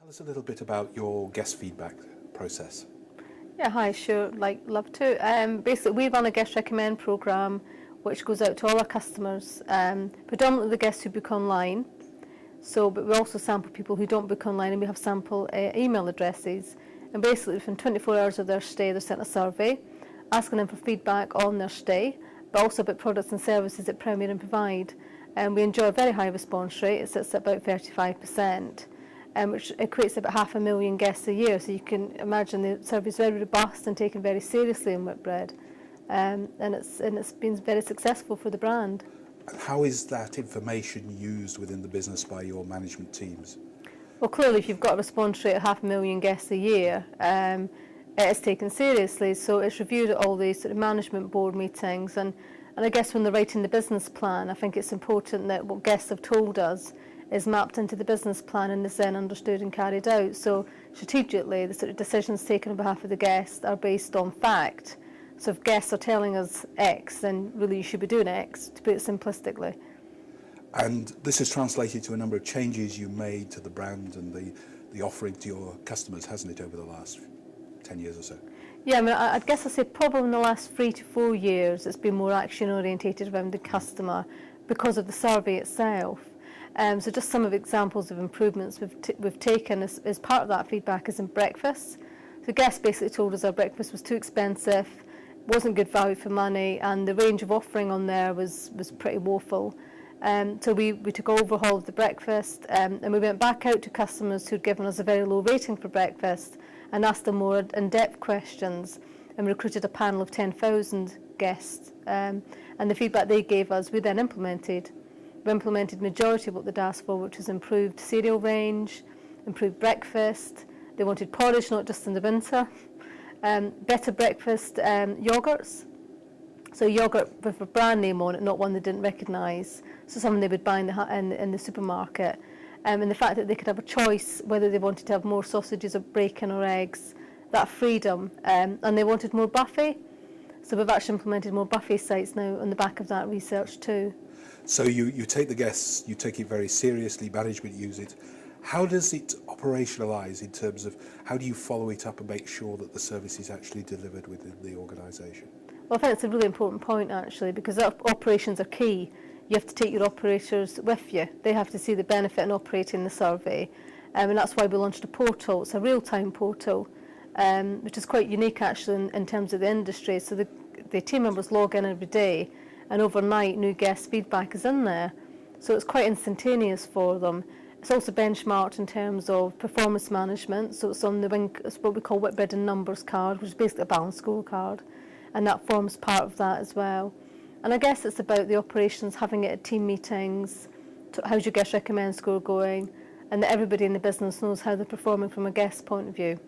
Tell us a little bit about your guest feedback process. Yeah, hi, sure, love to. Basically, we run a guest recommend programme which goes out to all our customers, predominantly the guests who book online. But we also sample people who don't book online, and we have sample email addresses. And basically, within 24 hours of their stay, they're sent a survey asking them for feedback on their stay, but also about products and services that Premier provide. And we enjoy a very high response rate. It sits at about 35%. Which equates to about 500,000 guests a year. So you can imagine the survey is very robust and taken very seriously in Whitbread, and it's been very successful for the brand. And how is that information used within the business by your management teams? Well, clearly, if you've got a response rate of 500,000 guests a year, it is taken seriously. So it's reviewed at all these sort of management board meetings, and I guess when they're writing the business plan, I think it's important that what guests have told us is mapped into the business plan and is then understood and carried out. So strategically, the sort of decisions taken on behalf of the guest are based on fact. So if guests are telling us X, then really you should be doing X, to put it simplistically. And this has translated to a number of changes you made to the brand and the offering to your customers, hasn't it, over the last 10 years or so? Yeah, I mean, I guess I'd say probably in the last 3 to 4 years, it's been more action orientated around the customer because of the survey itself. So just some of the examples of improvements we've taken as part of that feedback is in breakfast. So guests basically told us our breakfast was too expensive, wasn't good value for money, and the range of offering on there was pretty woeful. So we took overhaul of the breakfast, and we went back out to customers who'd given us a very low rating for breakfast and asked them more in-depth questions, and recruited a panel of 10,000 guests. And the feedback they gave us, we then implemented. We implemented majority of what they'd asked for, which was improved cereal range, improved breakfast. They wanted porridge, not just in the winter. Better breakfast yoghurts. So yoghurt with a brand name on it, not one they didn't recognise. So something they would buy in the supermarket. And the fact that they could have a choice whether they wanted to have more sausages or bacon or eggs, that freedom. And they wanted more buffet. So we've actually implemented more buffet sites now on the back of that research too. So you take the guests, you take it very seriously, management use it. How does it operationalize in terms of how do you follow it up and make sure that the service is actually delivered within the organisation? Well, I think it's a really important point actually, because operations are key. You have to take your operators with you. They have to see the benefit in operating the survey. And that's why we launched a portal. It's a real-time portal, which is quite unique actually in terms of the industry. So the team members log in every day, and overnight new guest feedback is in there. So it's quite instantaneous for them. It's also benchmarked in terms of performance management. So it's on it's what we call Whitbread and Numbers card, which is basically a balance scorecard. And that forms part of that as well. And I guess it's about the operations, having it at team meetings, how's your guest recommend score going, and that everybody in the business knows how they're performing from a guest point of view.